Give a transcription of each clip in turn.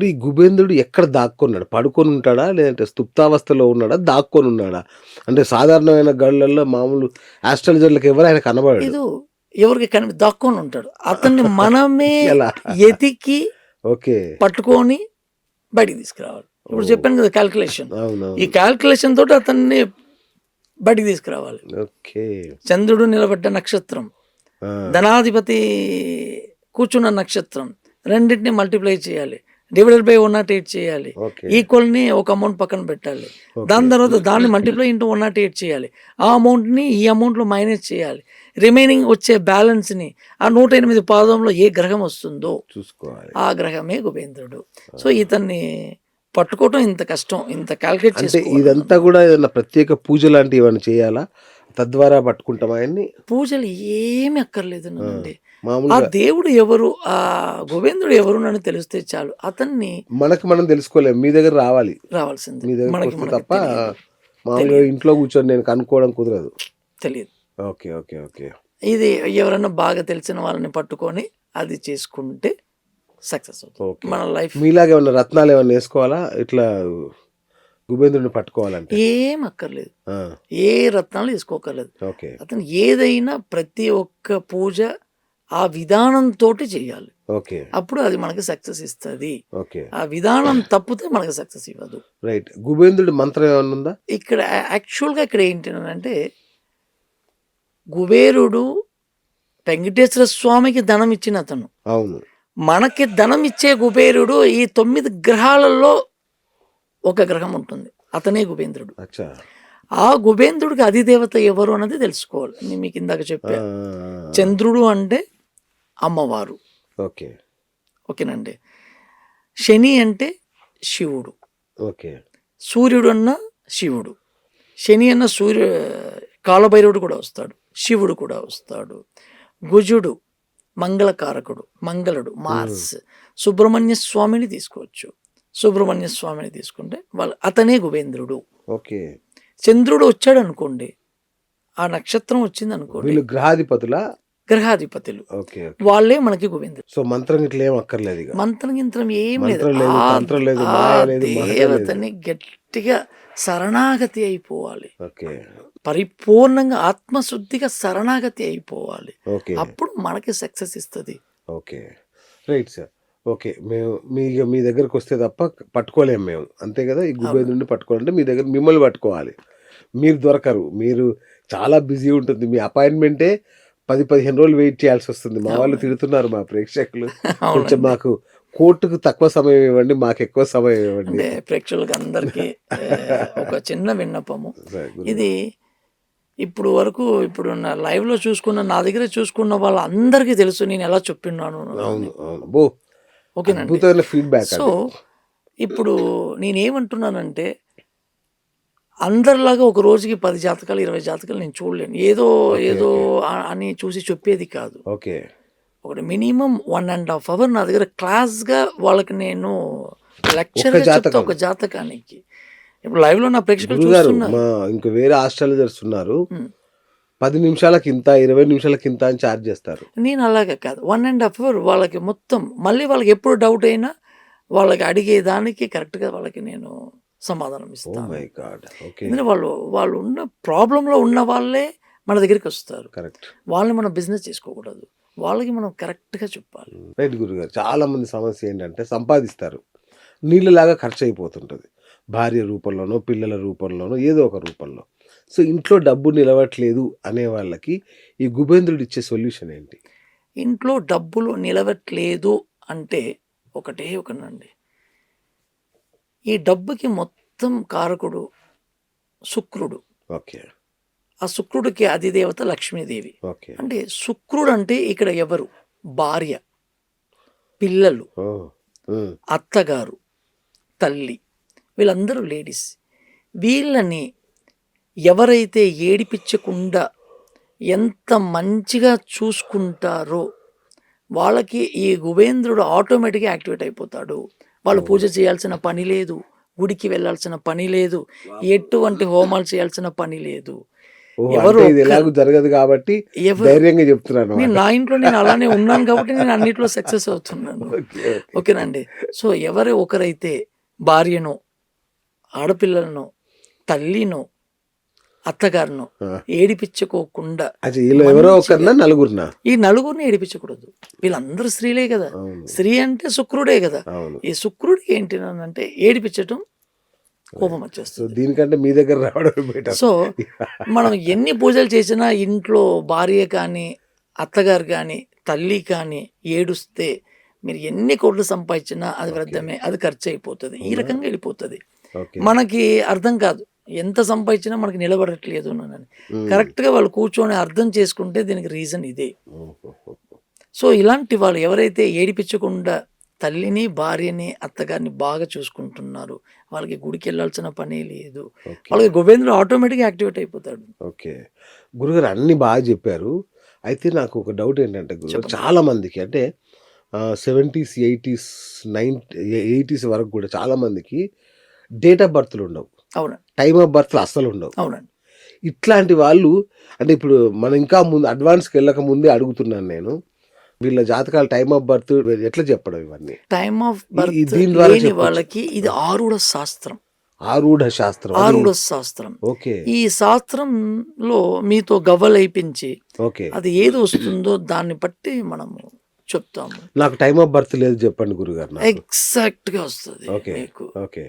ఇప్పుడు ఈ గుబేంద్రుడు ఎక్కడ దాక్కున్నాడు? పడుకొని ఉంటాడా? లేదంటే సుప్తావస్థలో ఉన్నాడా? దాక్కొని ఉన్నాడా? అంటే సాధారణమైన గళ్ళల్లో మామూలు ఆస్ట్రాలజర్‌లకి ఎవరు ఆయన కనబడడు. ఇది ఎవరికి దాక్కొని ఉంటాడు. అతన్ని మనమే ఎలా? ఎతికి ఓకే. పట్టుకొని బయటికి తీసుకురావాలి. ఇప్పుడు చెప్పాను కదా క్యాల్కులేషన్. ఈ అవునవును. క్యాల్కులేషన్ తోటి అతన్ని బయటికి తీసుకురావాలి. ఓకే. చంద్రుడు నిలబడ్డ నక్షత్రం, ఆ! ధనాధిపతి కూర్చున్న నక్షత్రం, రెండింటిని మల్టిప్లై చేయాలి. డివైడెడ్ బై 108 చేయాలి. ఓకే. ఈక్వల్‌ని ఒక అమౌంట్ పక్కన పెట్టాలి. ఓకే. దాని తర్వాత దాన్ని మల్టిప్లై ఇంటూ 108 చేయాలి. ఆ అమౌంట్‌ని ఈ అమౌంట్‌లో మైనస్ చేయాలి. రిమైనింగ్ వచ్చే బ్యాలెన్స్‌ని ఆ 108 పాదంలో ఏ గ్రహం వస్తుందో చూసుకోవాలి. ఆ గ్రహమే గుబేంద్రుడు. సో ఇతన్ని పట్టుకోవటం ఇంత కష్టం. ఇంత క్యాల్కులేట్ అంటే చేసుకోవాలి. ఇదంతా గూడా ఏదన్నా ప్రత్యేక పూజలాంటివి ఏమన్నా చేయాలా? తద్వారా పట్టుకుంటామా ఆయన్ని? పూజలు ఏమి అక్కర్లేదునండి. ఆ మామూలుగా దేవుడు ఎవరు, ఆ గోవిందుడు ఎవరు అని తెలిస్తే చాలు. అతన్ని మనకు మనం తెలుసుకోలేం. మీ దగ్గర రావాలి. రావాల్సిందే. మీ దగ్గరకొస్తే మనకి తప్ప తెలియదు. మామూలుగా ఇంట్లో కూర్చొని నేను కనుక్కోవడం కుదరదు. తెలియదు. ఓకే. ఓకే. ఓకే. ఇది ఎవరన్నా బాగా తెలిసిన వాళ్ళని పట్టుకొని అది చేసుకుంటే సక్సెస్ అవుతుంది. ఓకే. మన లైఫ్ మీలాగా ఏమన్నా రత్నాలేమన్నా ఏసుకోవాలా? ఇట్లా గుబేంద్రుడిని పట్టుకోవాలంటే? ఏం అక్కర్లేదు. ఆ! ఏ రత్నాలు తీసుకోకర్లేదు. ఓకే. అతను ఏదైనా ప్రతి ఒక్క పూజ ఆ విధానంతోటి చేయాలి. ఓకే. అప్పుడు అది మనకి సక్సెస్ ఇస్తది. ఓకే. ఆ విధానం తప్పితే మనకి సక్సెస్ ఇవ్వదు. రైట్. గుబేంద్రుడి మంత్రం ఏమన్నా ఉందా? ఇక్కడ యాక్చువల్‌గా ఇక్కడ ఏంటనంటే కుబేరుడు వెంకటేశ్వర స్వామికి ధనం ఇచ్చిన అతను. అవును. మనకి ధనం ఇచ్చే కుబేరుడు ఈ 9 గ్రహాలలో ఒక గ్రహం ఉంటుంది. అతనే కుబేంద్రుడు. అచ్చా! ఆ కుబేంద్రుడికి అధిదేవత ఎవరు అన్నది తెలుసుకోవాలి. నేను మీకు ఇందాక ఆ! చెప్పా. ఆ! ఆ! చంద్రుడు అంటే అమ్మవారు. ఓకే. ఓకేనండి. శని అంటే శివుడు. ఓకే. సూర్యుడు అన్న శివుడు. శని అన్న కాలభైరవుడు కూడా వస్తాడు. శివుడు కూడా వస్తాడు. కుజుడు మంగళకారకుడు, మంగళుడు, మార్స్. సుబ్రహ్మణ్య స్వామిని తీసుకోవచ్చు. సుబ్రహ్మణ్య స్వామిని తీసుకుంటే అతనే కుబేంద్రుడు. ఓకే. చంద్రుడు వచ్చాడు అనుకోండి, ఆ నక్షత్రం వచ్చింది అనుకోండి, వీళ్ళు గ్రహాధిపతులా? గ్రహాధిపతులు ఓకే. ఓకే. వాళ్ళే మనకి కుబేంద్రుడు. సో మంత్రం ఇట్లా ఏం అక్కర్లేదు ఇక. మంత్రం గింత్రం ఏం లేదు. మంత్రం లేదు, తంత్రం లేదు, ఆ మాయ లేదు, మాయ లేదు. దేవతని గట్టిగా శరణాగతి అయిపోవాలి. ఓకే. పరిపూర్ణంగా ఆత్మశుద్ధిగా శరణాగతి అయిపోవాలి. ఓకే. అప్పుడు మనకి సక్సెస్ ఇస్తుంది. ఓకే. Right sir. ఓకే. మేము మీ దగ్గరకొస్తే తప్ప పట్టుకోలేము మేము. అంతే గదా! ఈ గుబేంద్రుడిని పట్టుకోవాలంటే మీ దగ్గర మిమ్మల్ని పట్టుకోవాలి. మీరు దొరకరు. మీరు చాలా బిజీ ఉంటుంది. మీ అపాయింట్‌మెంటే 10, 15 రోజులు వెయిట్ చేయాల్సొస్తుంది. మా వాళ్ళు తిడుతున్నారు మా ప్రేక్షకులు. కొంచెం అవునండి. మాకు కోర్టుకు తక్కువ సమయం ఇవ్వండి. మాకెక్కువ సమయం ఇవ్వండి. అంటే ప్రేక్షకులకు అందరికీ ఒక చిన్న విన్నపము. సరే గురుగారు. ఇది ఇప్పుడు వరకు లైవ్‌లో చూసుకున్న, నా దగ్గర చూసుకున్న వాళ్ళందరికీ తెలుసు నేను ఎలా చెప్పిన్నాను అని. అవును. అవును. అబ్బో! ఓకేనండి. అద్భుతమైన ఫీడ్‌బ్యాక్ సో అది. ఇప్పుడు నేనేమంటున్నానంటే అందరిలాగా ఒక రోజుకి 10 జాతకాలు, 20 జాతకాలు నేను చూడలేను. ఏదో ఓకే. ఏదో ఓకే. అని చూసి చెప్పేది కాదు. ఓకే. ఒకటి మినిమమ్ 1½ అవర్ నా దగ్గర క్లాస్‌గా వాళ్ళకి నేను ఒక్క లెక్చర్‌గా చెప్తా జాతకం. ఒక జాతకానికి. ఇప్పుడు లైవ్‌లో నా ప్రేక్షకులు గురుగారు చూస్తున్నారు. మా ఇంక వేరే ఆస్ట్రాలజర్స్ ఉన్నారు. హ్మ్. 10 నిమిషాలకింత, 20 నిమిషాలకింత అని చార్జ్ చేస్తారు. నేను అలాగే కాదు. 1½ అవర్ వాళ్ళకి మొత్తం మళ్ళీ వాళ్ళకి ఎప్పుడు డౌట్ అయినా వాళ్ళకి అడిగేదానికి కరెక్ట్‌గా వాళ్ళకి నేను సమాధానం ఓహ్ ఇస్తాను. My God! ఓకే. ఎందుకంటే వాళ్ళు ఉన్న ప్రాబ్లమ్‌లో ఉన్న వాళ్ళే మన దగ్గరికి వస్తారు. కరెక్ట్. వాళ్ళని మనం బిజినెస్ చేసుకోకూడదు. వాళ్ళకి మనం కరెక్ట్‌గా చెప్పాలి. రైట్ గురుగారు. చాలా మంది సమస్య ఏంటంటే సంపాదిస్తారు. నీళ్ళలాగా ఖర్చయిపోతుంటది. భార్య రూపంలోనో, పిల్లల రూపంలోనో, ఏదో ఒక రూపంలో. సో ఇంట్లో డబ్బు నిలవట్లేదు అనే వాళ్ళకి ఈ గుబేంద్రుడు ఇచ్చే సొల్యూషన్ ఏంటి? ఇంట్లో డబ్బులు నిలవట్లేదు అంటే ఒకటే ఒకనండి. ఈ డబ్బుకి మొత్తం కారకుడు శుక్రుడు. ఓకే. ఆ శుక్రుడికి అధిదేవత లక్ష్మీదేవి. ఓకే. అంటే శుక్రుడు అంటే ఇక్కడ ఎవరు? భార్య, పిల్లలు, ఓహ్! హ్మ్. అత్తగారు, తల్లి, వీళ్ళందరూ లేడీస్. వీళ్ళని ఎవరైతే ఏడిపించకుండా ఎంత మంచిగా చూసుకుంటారో వాళ్ళకి ఈ కుబేంద్రుడు ఆటోమేటిక్‌గా యాక్టివేట్ అయిపోతాడు. వాళ్ళు పూజ చేయాల్సిన పని లేదు. గుడికి వెళ్ళాల్సిన పని లేదు. ఎటువంటి హోమాలు చేయాల్సిన పని లేదు. ఓహో! ఎవరు అంటే ఇది ఎలాగూ జరగదు కాబట్టి ఎవరు ధైర్యంగా చెప్తున్నాను నా ఇంట్లో నేను అలానే ఉన్నాను కాబట్టి నేను అన్నిట్లో సక్సెస్ అవుతున్నాను. ఓకే. ఓకే. ఓకేనండి. సో ఎవరు ఒకరైతే భార్యనో, ఆడపిల్లలనో, తల్లినో, అత్తగారినో ఆ! ఏడిపించుకోకుండా అచ్చా ఈళ్ళు ఎవరో ఒకరినా నలుగురినా? ఈ నలుగురిని ఏడిపించకూడదు. వీళ్ళందరూ స్త్రీలే కదా! అవును. స్త్రీ అంటే శుక్రుడే కదా! అవును. ఈ శుక్రుడికి ఏంటి అంటే ఏడిపించటం, కోపం సో, వచ్చేస్తది. దీనికంటే మీ దగ్గర రావడమే బెటర్. సో, మనం ఎన్ని పూజలు చేసినా ఇంట్లో భార్య కానీ, అత్తగారు కానీ, తల్లి కానీ ఏడుస్తే మీరు ఎన్ని కోట్లు సంపాదించినా అది ఓకే. వ్యర్థమే. అది ఖర్చయిపోతది. ఈ అవునా? రకంగా వెళ్ళిపోతది. ఓకే. మనకి అర్థం కాదు. ఎంత సంపాదించినా మనకి నిలబడట్లేదు అని. హ్మ్. కరెక్ట్‌గా వాళ్ళు కూర్చొని అర్థం చేసుకుంటే దీనికి రీజన్ ఇదే. ఓహోహో! సో, ఇలాంటి వాళ్ళు ఎవరైతే ఏడిపించకుండా తల్లిని, భార్యని, అత్తగారిని బాగా చూసుకుంటున్నారో వాళ్ళకి గుడికెళ్ళాల్సిన పనే లేదు. ఓకే. వాళ్ళకి గోబేంద్రుడు ఆటోమేటిక్‌గా యాక్టివేట్ అయిపోతాడు. ఓకే. గురుగారు అన్నీ బాగా చెప్పారు. అయితే నాకు ఒక డౌట్ ఏంటంటే గురుగారు చెప్పండి. చాలా మందికి అంటే 70స్, 80స్, 80స్ వరకు కూడా చాలా మందికి డేట్ ఆఫ్ బర్త్‌లు ఉండవు. అవునండి. టైమ్ ఆఫ్ బర్త్‌లు అస్సలుండవు. అవునండి. ఇట్లాంటి వాళ్ళు అంటే ఇప్పుడు మనం ఇంకా ముందు అడ్వాన్స్‌కి వెళ్ళక ముందే అడుగుతున్నాను నేను. వీళ్ళ జాతకాల టైమ్ ఆఫ్ బర్త్ ఎట్లా చెప్పడం ఇవన్నీ? టైమ్ ఆఫ్ ఈ బర్త్ దీని ద్వారా లేని చెప్పొచ్చు. వాళ్ళకి ఇది ఆరుడ శాస్త్రం. ఆరూఢ శాస్త్రం. అది ఆరుడ శాస్త్రం. ఓకే. ఈ శాస్త్రంలో మీతో గవ్వలేపించి ఓకే. అది ఏది వస్తుందో దాన్ని బట్టి మనము చెప్తాము. నాకు టైమ్ ఆఫ్ బర్త్ లేదు చెప్పండి గురుగారు నాకు. ఎగ్జాక్ట్‌గా వస్తది ఓకే. మీకు. ఓకే.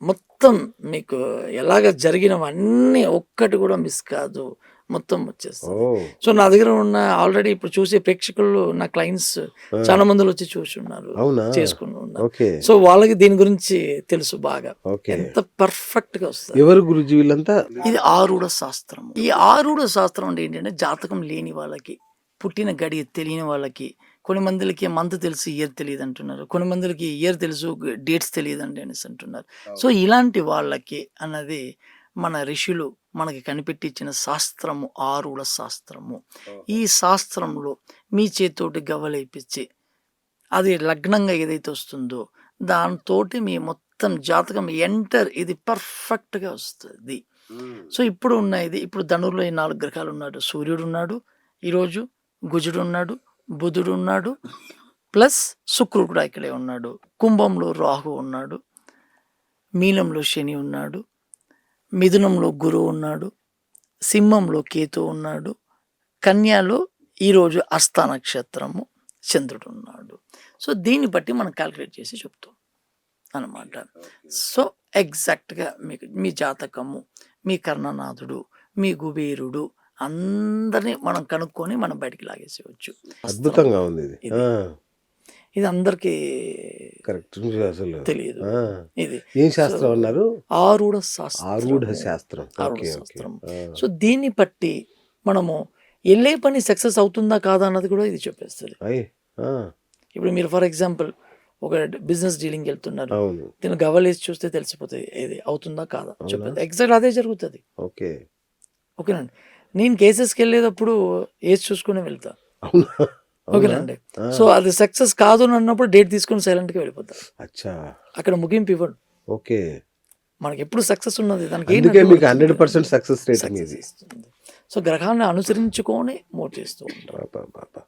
మొత్తం మీకు ఎలాగ జరిగినవన్నీ ఒక్కటి కూడా మిస్ కాదు. మొత్తం వచ్చేస్తది. ఓహ్! సో, నా దగ్గర ఉన్న ఆల్రెడీ ఇప్పుడు చూసే ప్రేక్షకులు నా క్లయింట్స్ ఆ! చాలా మందిలొచ్చి చూసున్నారు. అవునా? చేసుకొని ఉన్నారు. ఓకే. సో, వాళ్ళకి దీని గురించి తెలుసు బాగా. ఓకే. ఎంత పర్ఫెక్ట్‌గా వస్తది. ఎవరు గురూజీ వీళ్ళంతా? ఇది ఆరూఢ శాస్త్రం. ఈ ఆరూఢ శాస్త్రం అంటే ఏంటంటే జాతకం లేని వాళ్ళకి, పుట్టిన గడియ తెలియని వాళ్ళకి, కొన్ని మందిలకి మంత్ తెలుసు ఇయర్ తెలియదు అంటున్నారు. కొన్ని మందిలకి ఇయర్ తెలుసు డేట్స్ తెలియదండి అనేసి అంటున్నారు. సో, ఇలాంటి వాళ్ళకి అన్నది మన ఋషులు మనకి కనిపెట్టించిన శాస్త్రము ఆరూఢ శాస్త్రము. ఈ శాస్త్రంలో మీ చేత్తోటి గవ్వలేపిచ్చి అది లగ్నంగా ఏదైతే వస్తుందో దాంతోటి మీ మొత్తం జాతకం ఇది పర్ఫెక్ట్‌గా వస్తది. సో, ఇప్పుడు ఉన్న ఇది ఇప్పుడు ధనుర్లో ఈ 4 గ్రహాలు ఉన్నాడు. సూర్యుడు ఉన్నాడు. ఈరోజు కుజుడు ఉన్నాడు. బుధుడు ఉన్నాడు. ప్లస్ శుక్రుడు కూడా ఇక్కడే ఉన్నాడు. కుంభంలో రాహు ఉన్నాడు. మీనంలో శని ఉన్నాడు. మిథునంలో గురువు ఉన్నాడు. సింహంలో కేతు ఉన్నాడు. కన్యలో ఈరోజు హస్త నక్షత్రము చంద్రుడు ఉన్నాడు. సో, దీన్ని బట్టి మనం క్యాలిక్యులేట్ చేసి చెప్తాం అన్నమాట. సో, ఎగ్జాక్ట్‌గా మీకు మీ జాతకము, మీ కర్ణనాథుడు, మీ కుబేరుడు అందరిని మనం కనుక్కొని మనం బయటికి లాగేసేయొచ్చు. అద్భుతంగా ఉంది ఇది. ఇది. ఇది అందరికీ కరెక్ట్ అసలు. తెలియదు. ఆ! ఇది. ఏం శాస్త్రం అన్నారు? ఆరూఢ శాస్త్రం. ఆరూఢ శాస్త్రం. ఆరూఢ ఓకే. ఓకే. శాస్త్రం. ఆ! సో, దీన్ని బట్టి మనము ఎళ్ళే పని సక్సెస్ అవుతుందా కాదా అన్నది కూడా ఇది చెప్పేస్తది. అయ్! ఆ! ఇప్పుడు మీరు ఫర్ ఎగ్జాంపుల్ ఒక బిజినెస్ డీలింగ్‌కి వెళ్తున్నారు. అవును. దీన్ని గవ్వలేసి చూస్తే తెలిసిపోతది. ఇది అవుతుందా కాదా అవునా? చెప్పేది. ఎగ్జాక్ట్ అదే జరుగుతది. ఓకే. ఓకేనండి. నేను కేసెస్‌కెళ్ళేటప్పుడు ఏసి చూసుకునే వెళ్తా. అవునా? అవునా? ఓకేనండి. ఆ! సో, అది సక్సెస్ కాదు అని అన్నప్పుడు డేట్ తీసుకొని సైలెంట్‌గా వెళ్ళిపోతా. అచ్చా! అక్కడ ముగింపు ఇవ్వడు. ఓకే. మనకెప్పుడు సక్సెస్ ఉన్నది. దానికి ఏం అందుకే అడ్డు మీకు పడుతుంది? 100% సక్సెస్ రేటింగ్ సక్సెస్ ఇది. ఇస్తుంది. సో, గ్రహాన్ని అనుసరించుకొని మూవ్ చేస్తూ ఉంటాం. అబ్బబ్బబ్బా!